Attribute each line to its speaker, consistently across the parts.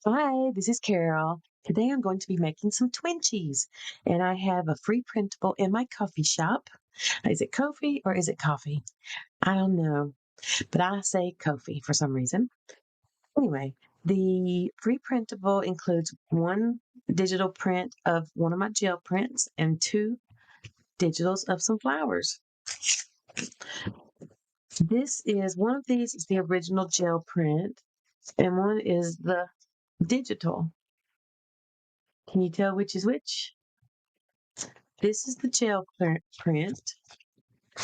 Speaker 1: Hi, this is Carol. Today I'm going to be making some Twinchies, and I have a free printable in my coffee shop. Is it coffee or is it coffee? I don't know, but I say coffee for some reason. Anyway, the free printable includes one digital print of one of my gel prints and two digitals of some flowers. This is one of these is the original gel print, and one is the digital. Can you tell which is which? This is the gel print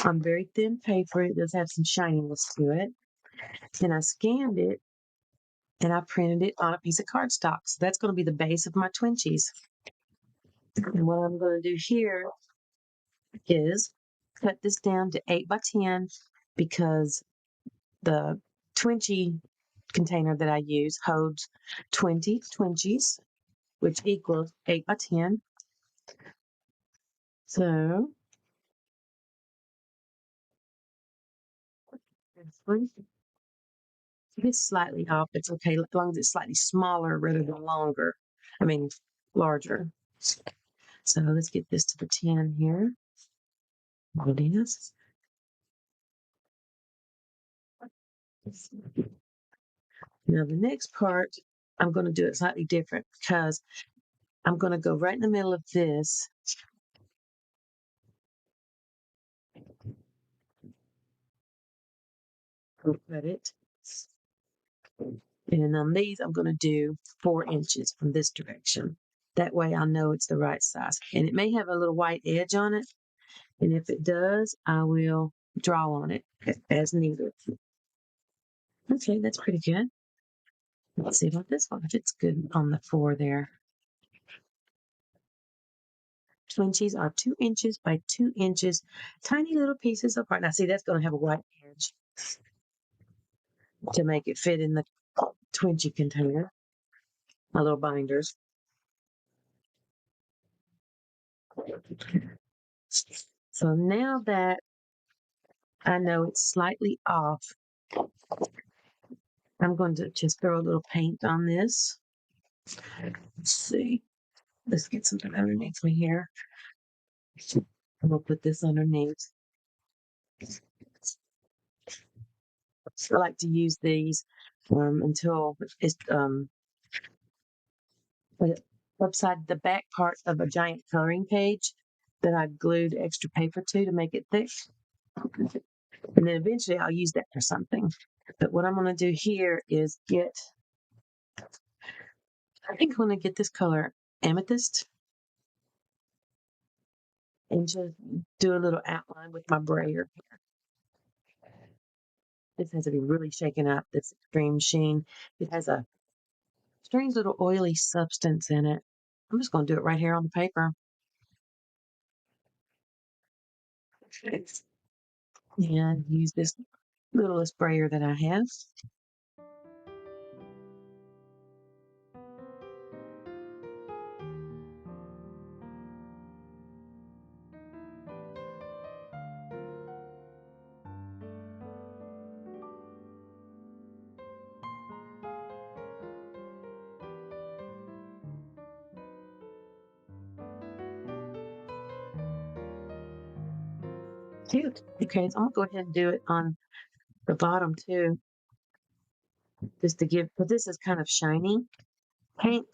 Speaker 1: on very thin paper. It does have some shininess to it. Then I scanned it and I printed it on a piece of cardstock. So that's going to be the base of my Twinchies. And what I'm going to do here is cut this down to 8 by 10 because the Twinchie container that I use holds 20 Twinchies, which equals 8 by 10. So if it's slightly off, it's okay, as long as it's slightly smaller rather than longer. I mean, larger. So let's get this to the 10 here. It is. Now the next part, I'm going to do it slightly different because I'm going to go right in the middle of this. Cut it. And on these, I'm going to do 4 inches from this direction. That way I'll know it's the right size. And it may have a little white edge on it. And if it does, I will draw on it as needed. Okay, that's pretty good. Let's see about this one, if it's good on the 4 there. Twinchies are 2 inches by 2 inches, tiny little pieces apart. Now, see, that's going to have a white edge to make it fit in the Twinchie container, my little binders. So now that I know it's slightly off, I'm going to just throw a little paint on this. Let's see. Let's get something underneath me here. I'm going to put this underneath. I like to use these until it's upside the back part of a giant coloring page that I glued extra paper to make it thick. And then eventually I'll use that for something. But what I'm going to do here is I think I'm going to get this color amethyst and just do a little outline with my brayer here. This has to be really shaken up, this extreme sheen. It has a strange little oily substance in it. I'm just going to do it right here on the paper. And use this little sprayer that I have. Cute. Okay, so I'm gonna go ahead and do it on the bottom too, just to give, because this is kind of shiny paint.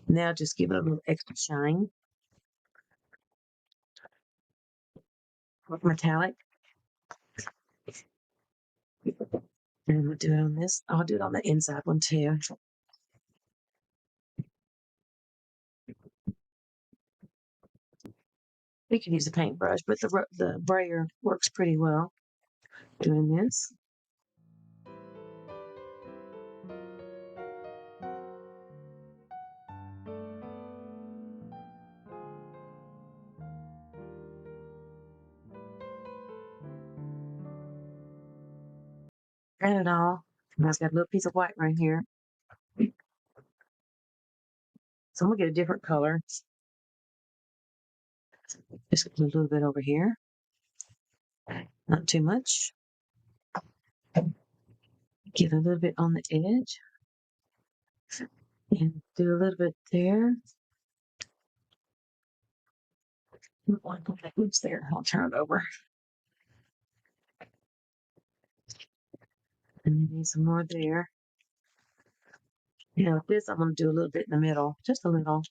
Speaker 1: Now just give it a little extra shine. Metallic. And we'll do it on this. I'll do it on the inside one too. We can use a paintbrush, but the brayer works pretty well doing this. Got it all. And I've got a little piece of white right here. So I'm gonna get a different color. Just a little bit over here. Not too much. Get a little bit on the edge. And do a little bit there. Oops, there. I'll turn it over. And then need some more there. With this, I'm going to do a little bit in the middle, just a little.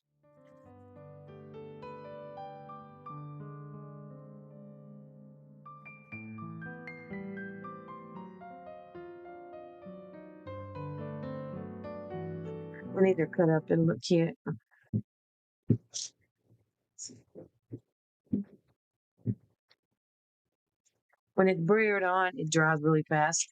Speaker 1: When these are cut up, it'll look cute. When it's brewered on, it dries really fast.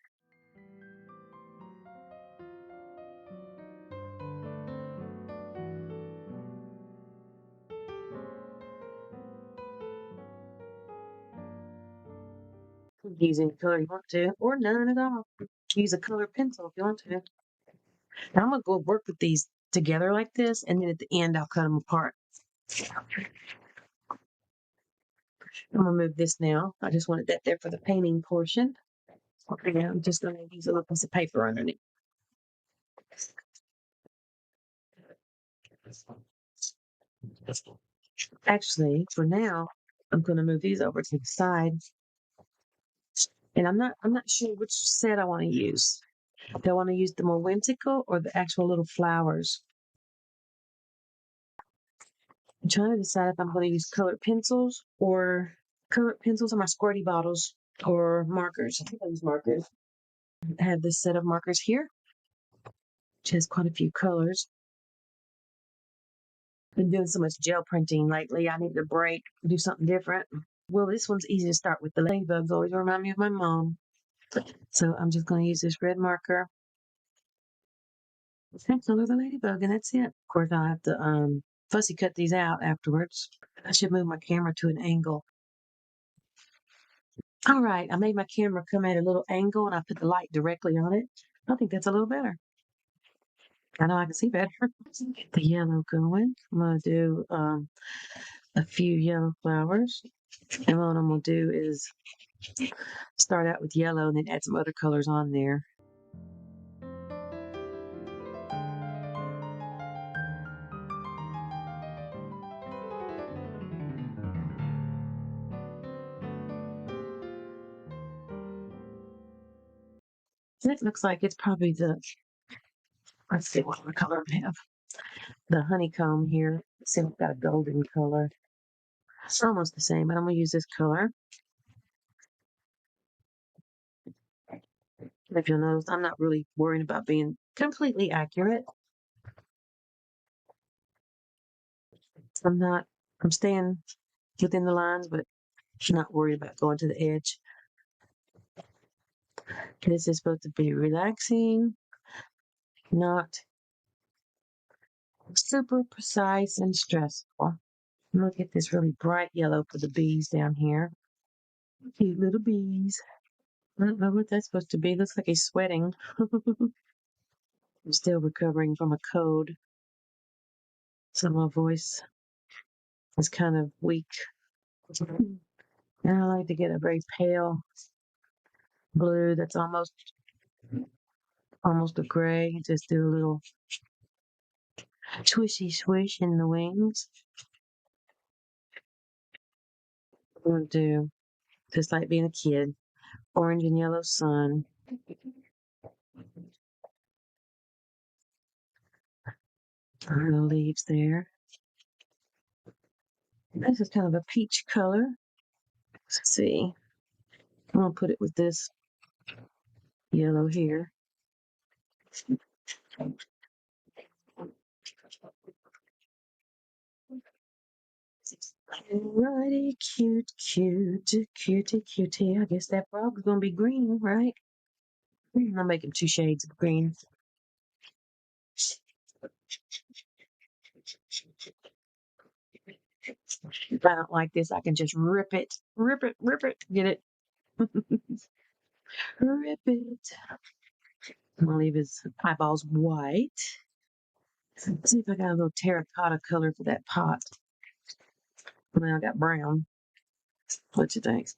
Speaker 1: Use any color you want to, or none at all. Use a color pencil if you want to. Now I'm going to go work with these together like this, and then at the end, I'll cut them apart. I'm going to move this now. I just wanted that there for the painting portion. Okay, I'm just going to use a little piece of paper underneath. Actually, for now, I'm going to move these over to the side. And I'm not sure which set I want to use. Do I want to use the more whimsical or the actual little flowers? I'm trying to decide if I'm going to use colored pencils or my squirty bottles or markers. I think I use markers. I have this set of markers here, which has quite a few colors. Been doing so much gel printing lately. I need a break, do something different. Well, this one's easy to start with. The ladybugs always remind me of my mom. So I'm just going to use this red marker. Okay, color the ladybug, and that's it. Of course, I'll have to fussy cut these out afterwards. I should move my camera to an angle. All right, I made my camera come at a little angle, and I put the light directly on it. I think that's a little better. I know I can see better. Get the yellow going. I'm going to do a few yellow flowers. And what I'm going to do is start out with yellow and then add some other colors on there. And it looks like it's probably let's see what color I have. The honeycomb here. Let's see, we've got a golden color. It's almost the same, but I'm going to use this color. If you'll notice, I'm not really worrying about being completely accurate. I'm staying within the lines, but not worried about going to the edge. This is supposed to be relaxing, not super precise and stressful. I'm going to get this really bright yellow for the bees down here. Cute little bees. I don't know what that's supposed to be. Looks like he's sweating. I'm still recovering from a cold, so my voice is kind of weak. And I like to get a very pale blue that's almost a gray. Just do a little swishy swish in the wings. I'm going to do just like being a kid. Orange and yellow sun. The leaves there. This is kind of a peach color. Let's see. I'm going to put it with this yellow here. Alrighty, cutie. I guess that frog is going to be green, right? I'll make him 2 shades of green. If I don't like this, I can just rip it. Get it? Rip it. I'm going to leave his eyeballs white. Let's see if I got a little terracotta color for that pot. Well, I got brown. What you think?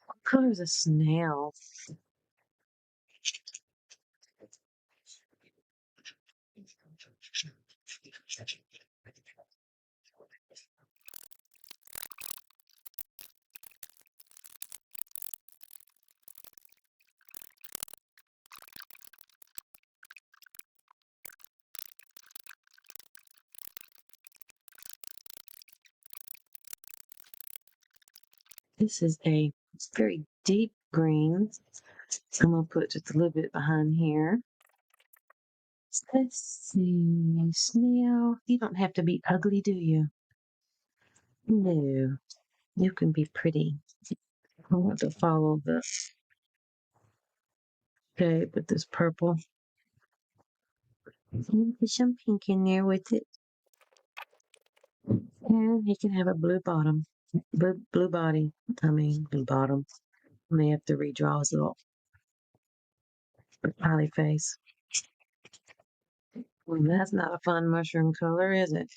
Speaker 1: What color is a snail? This is a very deep green. I'm going to put just a little bit behind here. Let's see. Snail, you don't have to be ugly, do you? No, you can be pretty. I want to follow the shape with this purple. Put some pink in there with it. And he can have a blue bottom. Blue body. Blue bottom. I may have to redraw his little smiley face. Well, that's not a fun mushroom color, is it?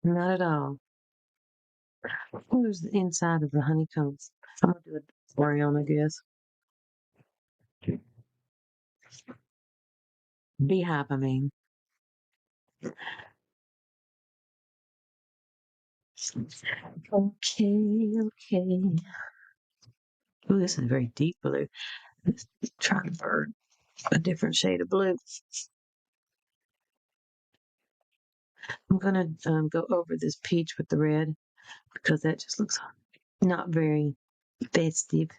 Speaker 1: Not at all. Where's the inside of the honeycombs? I'm going to do it brown, I guess. Beehive, I mean. Okay. Oh, this is a very deep blue. Let's try for a different shade of blue. I'm gonna go over this peach with the red because that just looks not very festive.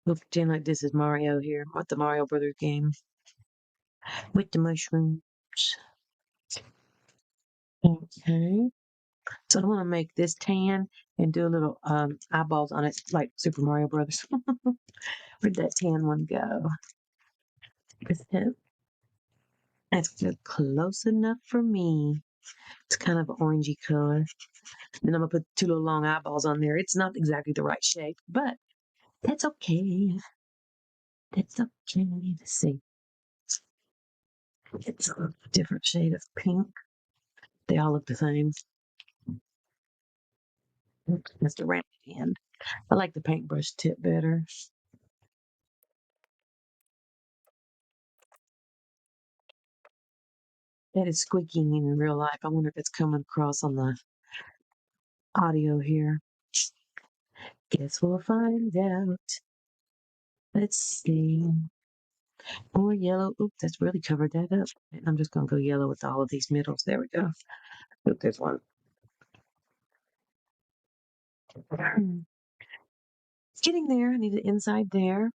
Speaker 1: We'll pretend like this is Mario here, with the Mario Brothers game with the mushrooms. Okay. So I want to make this tan and do a little eyeballs on it, like Super Mario Brothers. Where'd that tan one go? Is it? That's good. Close enough for me. It's kind of an orangey color. Then I'm gonna put two little long eyeballs on there. It's not exactly the right shape, but that's okay. That's okay. Let's see. It's a different shade of pink. They all look the same. That's the round end. I like the paintbrush tip better. That is squeaking in real life. I wonder if it's coming across on the audio here. Guess we'll find out. Let's see. More yellow. Oops, that's really covered that up. I'm just going to go yellow with all of these middles. There we go. Oop, there's one. It's getting there. I need the inside there.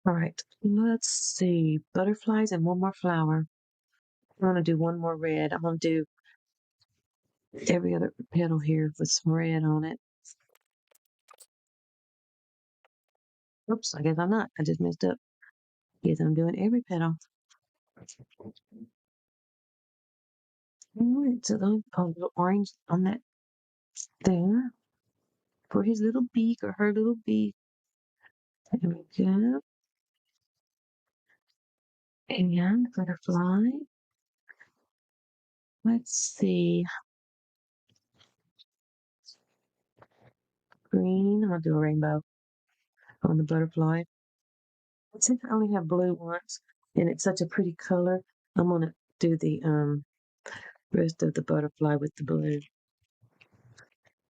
Speaker 1: All right. Let's see. Butterflies and one more flower. I'm going to do one more red. I'm going to do every other petal here with some red on it. Oops, I guess I'm not. I just messed up. Guess I'm doing every petal. All right, so then a little orange on that there for his little beak or her little beak. There we go. And butterfly. Let's see. Green. I'm gonna do a rainbow on the butterfly. Since I only have blue once and it's such a pretty color, I'm gonna do the rest of the butterfly with the blue.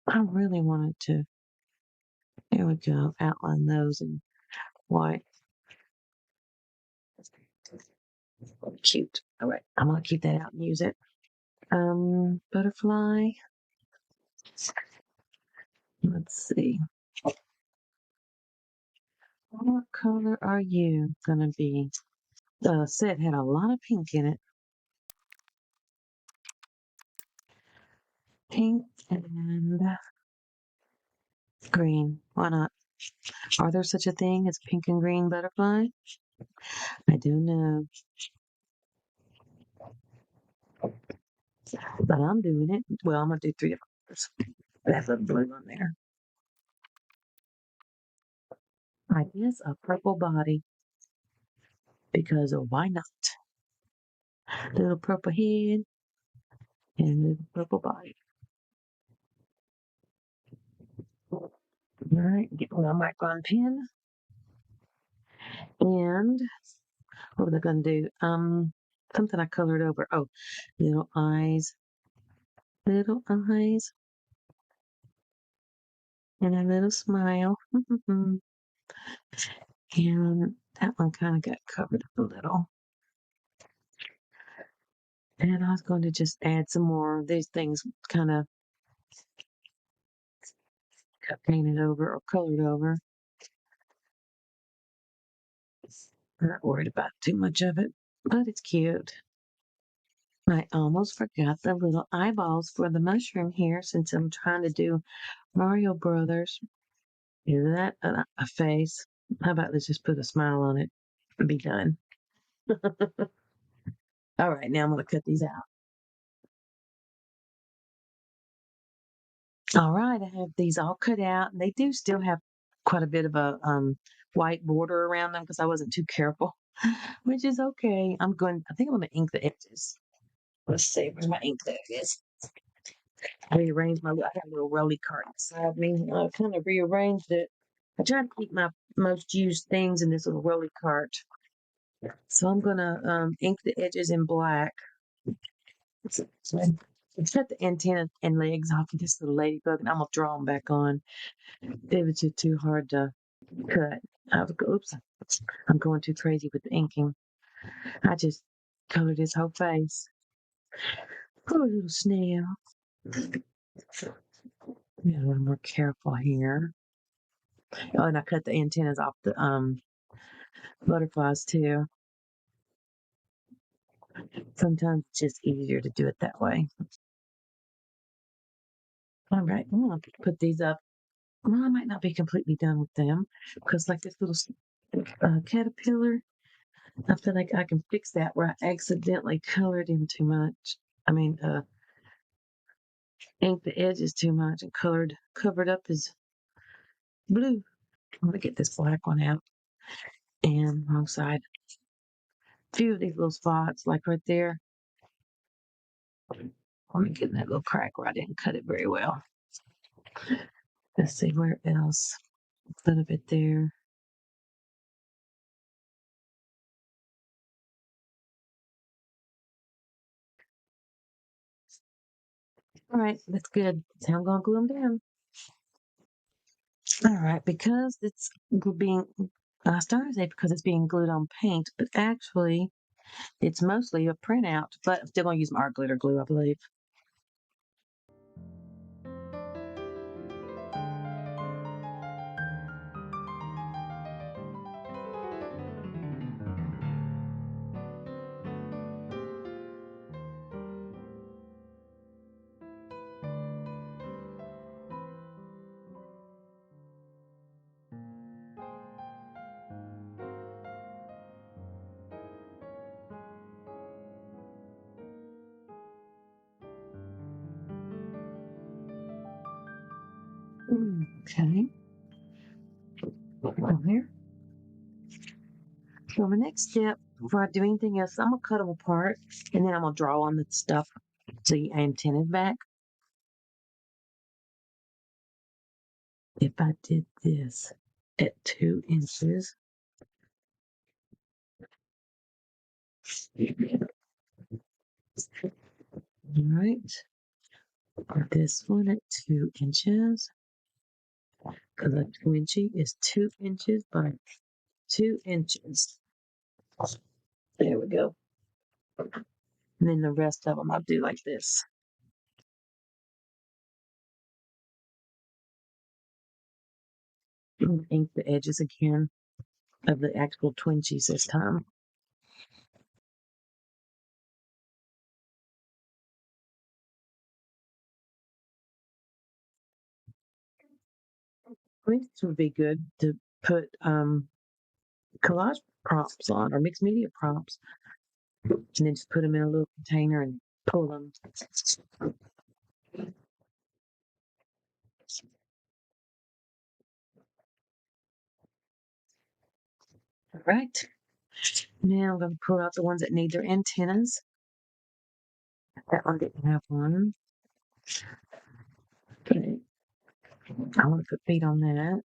Speaker 1: I really wanted to, there we go, outline those in white. Cute. All right, I'm gonna keep that out and use it. Butterfly. Let's see. What color are you gonna be? The set had a lot of pink in it. Pink and green. Why not? Are there such a thing as pink and green butterfly? I don't know. But I'm doing it. Well, I'm gonna do three different colors. That's a blue on there. I guess a purple body because why not? Little purple head and little purple body. All right, get my micron pen. And what was I gonna do? Something I colored over. Oh, little eyes. Little eyes. And a little smile. And that one kind of got covered up a little. And I was going to just add some more of these things kind of painted over or colored over. I'm not worried about too much of it, but it's cute. I almost forgot the little eyeballs for the mushroom here since I'm trying to do Mario Brothers. Is that a face? How about let's just put a smile on it and be done. All right, now I'm going to cut these out. All right, I have these all cut out, and they do still have quite a bit of a white border around them because I wasn't too careful, which is okay. I think I'm going to ink the edges. Let's see, where's my ink that is? I rearranged I got a little rolly cart beside me. I kind of rearranged it. I try to keep my most used things in this little rolly cart. So I'm going to ink the edges in black. Cut the antenna and legs off of this little ladybug, and I'm gonna draw them back on. It was just too hard to cut. Oops, I'm going too crazy with the inking. I just colored his whole face. Poor little snail. Be a little more careful here. Oh, and I cut the antennas off the butterflies too. Sometimes it's just easier to do it that way. All right, I'm gonna put these up. Well, I might not be completely done with them because, like this little caterpillar, I feel like I can fix that where I accidentally colored him too much. I mean, inked the edges too much and covered up his blue. I'm gonna get this black one out and wrong side. A few of these little spots, like right there. Let me get in that little crack where I didn't cut it very well. Let's see where else. A little bit there. All right, that's good. So I'm gonna glue them down. All right, because it's being, I started to say because it's being glued on paint, but actually it's mostly a printout, but I'm still gonna use my art glitter glue, I believe. Okay. Over here. So the next step before I do anything else, I'm gonna cut them apart and then I'm gonna draw on the stuff the antennas back. If I did this at 2 inches, all right. This one at 2 inches, because a Twinchy is 2 inches by 2 inches. There we go. And then the rest of them I'll do like this. Ink the edges again of the actual Twinchies this time. I think this would be good to put collage prompts on or mixed media prompts, and then just put them in a little container and pull them. All right. Now I'm going to pull out the ones that need their antennas. That one didn't have one. Okay. I want to put feet on that.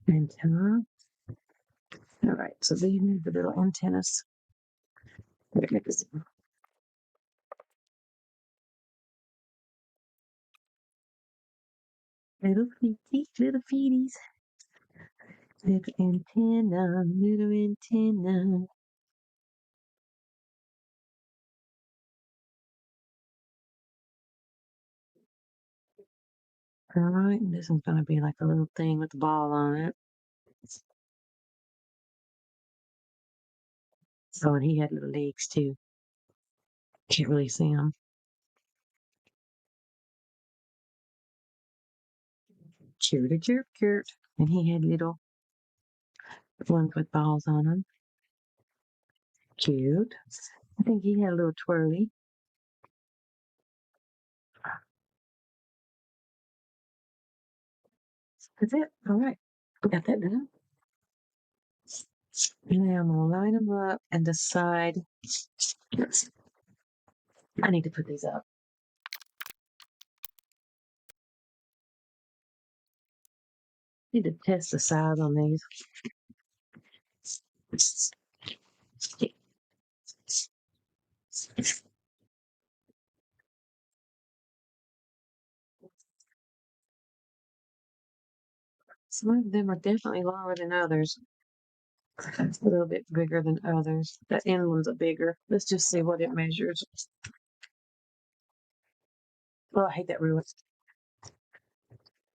Speaker 1: Antenna. All right. So these need the little antennas. Little feeties, little feeties. Little antenna, little antenna. All right, and this one's gonna be like a little thing with the ball on it. Oh, and he had little legs too. Can't really see them. Cute, cute, cute. And he had little ones with balls on them. Cute. I think he had a little twirly. That's it. All right. Got that done. And now I'm gonna line them up and decide. I need to put these up. Need to test the size on these. Some of them are definitely longer than others. A little bit bigger than others. The end ones are bigger. Let's just see what it measures. Oh, I hate that ruler.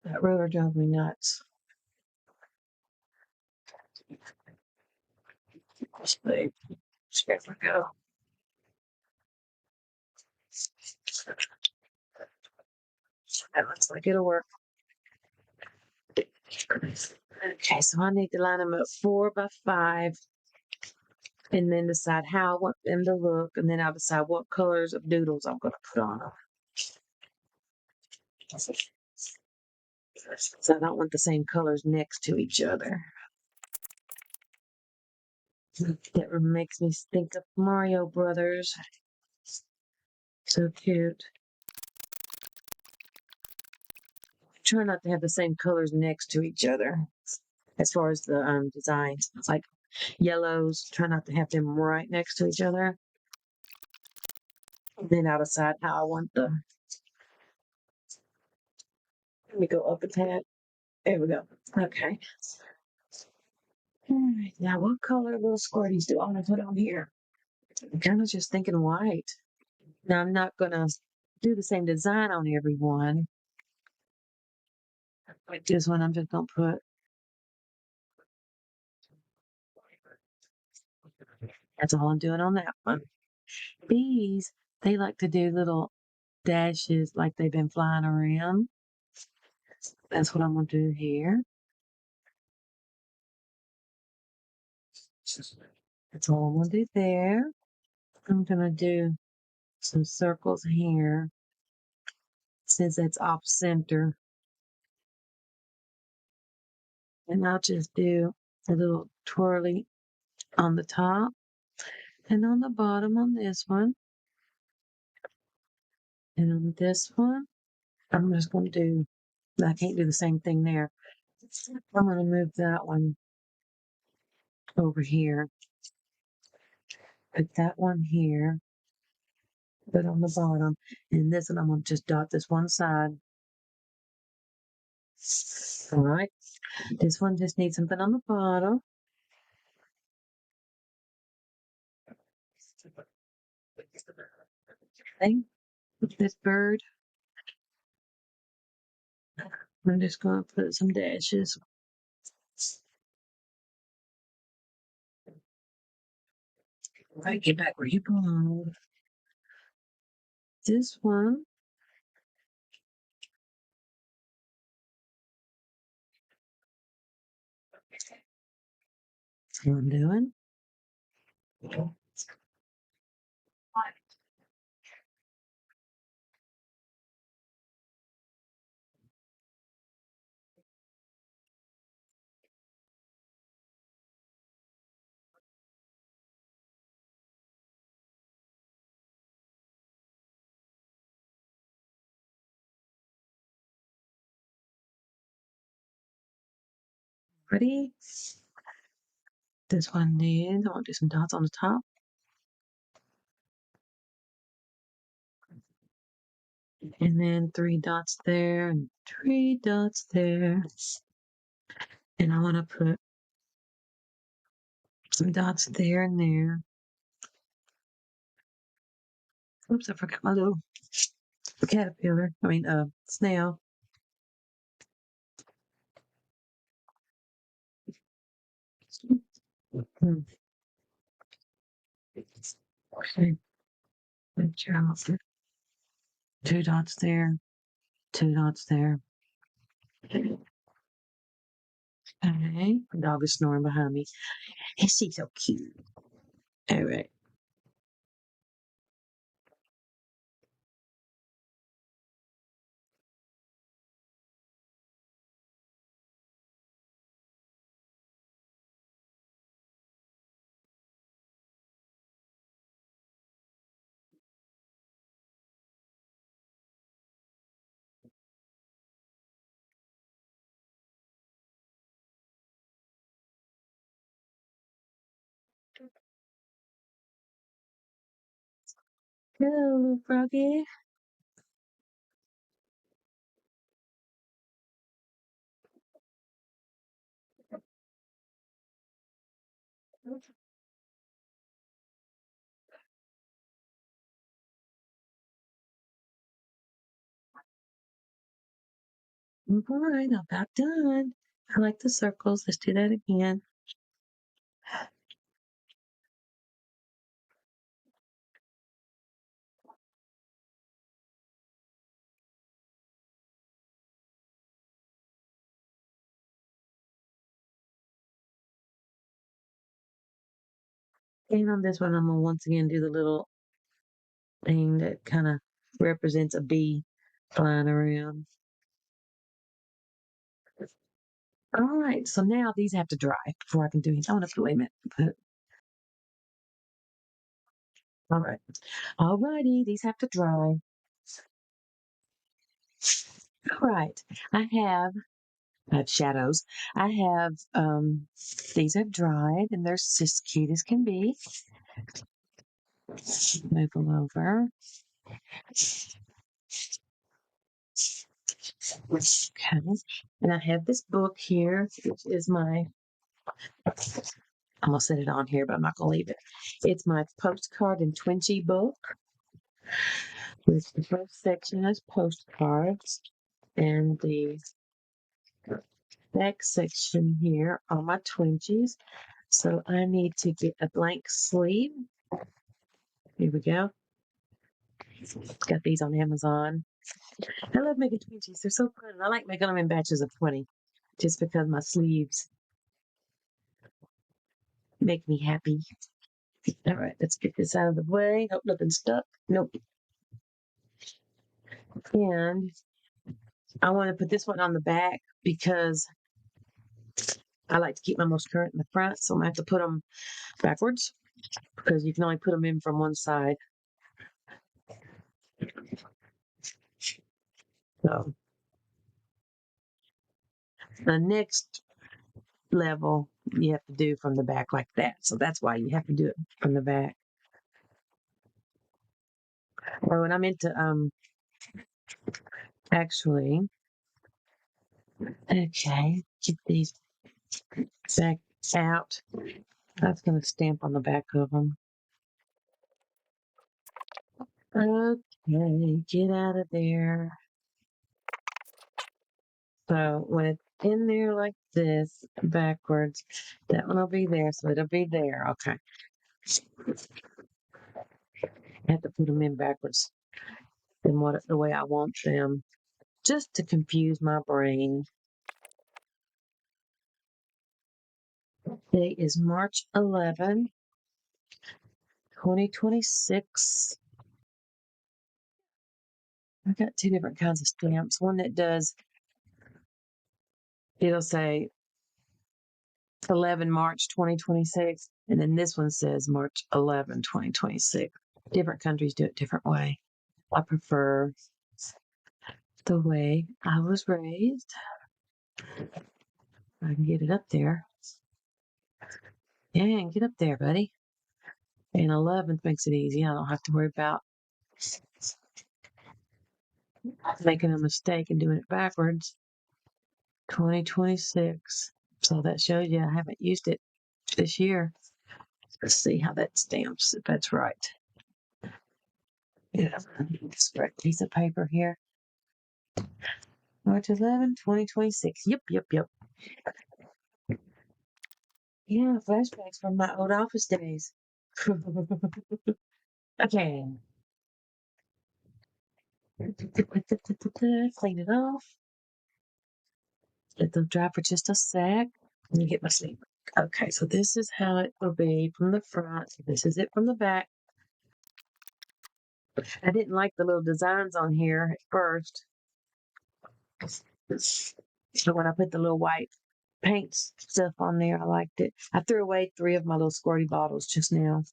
Speaker 1: That ruler drives me nuts. There we go. That looks like it'll work. Okay, so I need to line them up 4 by 5 and then decide how I want them to look. And then I'll decide what colors of doodles I'm going to put on them. So I don't want the same colors next to each other. That makes me think of Mario Brothers. So cute. Try not to have the same colors next to each other as far as the designs. It's like yellows, try not to have them right next to each other. And then I'll decide how I want the. Let me go up a tad. There we go. Okay. All right. Now, what color little squirties do I want to put on here? I'm kind of just thinking white. Now, I'm not going to do the same design on every one. Like this one, I'm just going to put. That's all I'm doing on that one. Bees, they like to do little dashes like they've been flying around. That's what I'm going to do here. That's all I'm going to do there. I'm going to do some circles here since it's off center. And I'll just do a little twirly on the top and on the bottom on this one. And on this one, I'm just going to do, I can't do the same thing there. I'm going to move that one over here. Put that one here. Put on the bottom. And this one, I'm going to just dot this one side. All right. This one just needs something on the bottom. Thing with this bird. I'm just going to put some dashes. Right, get back where you belong. This one. That's what I'm doing. Ready? This one needs, I want to do some dots on the top. And then 3 dots there and 3 dots there. And I want to put some dots there and there. Oops, I forgot my little caterpillar. Snail. Okay. Good job. 2 dots there, 2 dots there. Okay. The dog is snoring behind me. Is he so cute? All right. Hello, little froggy. All right, I'm about done. I like the circles. Let's do that again. And on this one, I'm gonna once again do the little thing that kind of represents a bee flying around. All right, so now these have to dry before I can do it. I want to wait a minute. All right. All righty, these have to dry. All right. I have shadows. I have these have dried and they're as cute as can be. Move them over. Okay. And I have this book here, which is I'm gonna set it on here, but I'm not gonna leave it. It's my postcard and Twinchy book. Which the first section is postcards, and the next section here are my Twinchies. So I need to get a blank sleeve. Here we go. Got these on Amazon. I love making Twinchies. They're so fun. I like making them in batches of 20 just because my sleeves make me happy. All right, let's get this out of the way. Hope nothing's stuck. Nope. And I want to put this one on the back because I like to keep my most current in the front. So I'm going to have to put them backwards because you can only put them in from one side. So the next level you have to do from the back like that. So that's why you have to do it from the back. Or when I meant to actually, okay, get these back out. That's going to stamp on the back of them. Okay, get out of there. So when it's in there like this, backwards, that one will be there, so it'll be there. Okay. I have to put them in backwards than the way I want them, just to confuse my brain. Today is March 11, 2026. I got 2 different kinds of stamps. One that does, it'll say 11 March 2026, and then this one says March 11, 2026. Different countries do it different way. I prefer the way I was raised. I can get it up there. Yeah, get up there, buddy. And 11th makes it easy. I don't have to worry about making a mistake and doing it backwards. 2026. So that shows you I haven't used it this year. Let's see how that stamps, if that's right. Yeah, it's a piece of paper here. March 11, 2026. Yep. Yeah, flashbacks from my old office days. Okay. Clean it off. Let them dry for just a sec. Let me get my sleep. Okay, so this is how it will be from the front. This is it from the back. I didn't like the little designs on here at first. So when I put the little white paint stuff on there, I liked it. I threw away 3 of my little squirty bottles just now.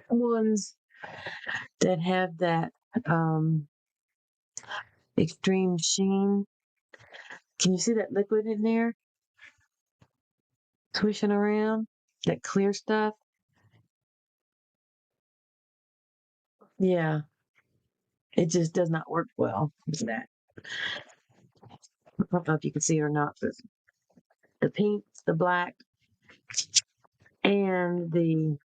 Speaker 1: Ones that have that um extreme sheen. Can you see that liquid in there swishing around? That clear stuff? Yeah, it just does not work well with that. I don't know if you can see it or not, but the pink, the black, and the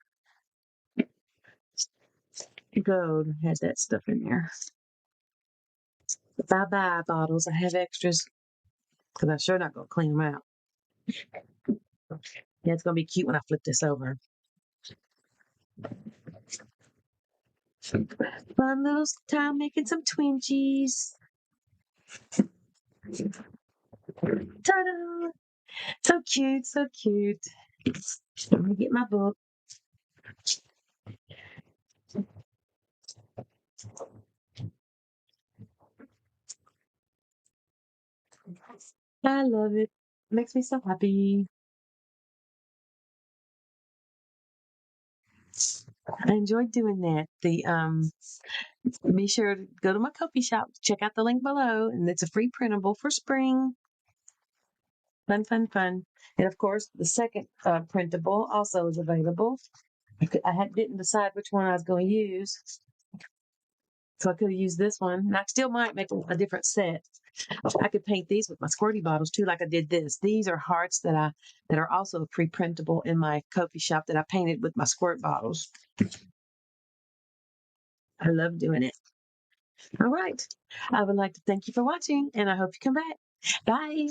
Speaker 1: gold has that stuff in there. If I buy bottles, I have extras because I'm sure not going to clean them out. Yeah, it's going to be cute when I flip this over. Fun little time making some Twinchies. Ta-da! So cute, so cute. I'm going to get my book. I love it. Makes me so happy. I enjoyed doing that. Be sure to go to my coffee shop, check out the link below, and it's a free printable for spring. Fun, fun, fun. And of course, the second printable also is available. Didn't decide which one I was going to use, so I could have used this one. And I still might make a different set. I could paint these with my squirty bottles too, like I did this. These are hearts that are also pre-printable in my coffee shop that I painted with my squirt bottles. I love doing it. All right. I would like to thank you for watching, and I hope you come back. Bye.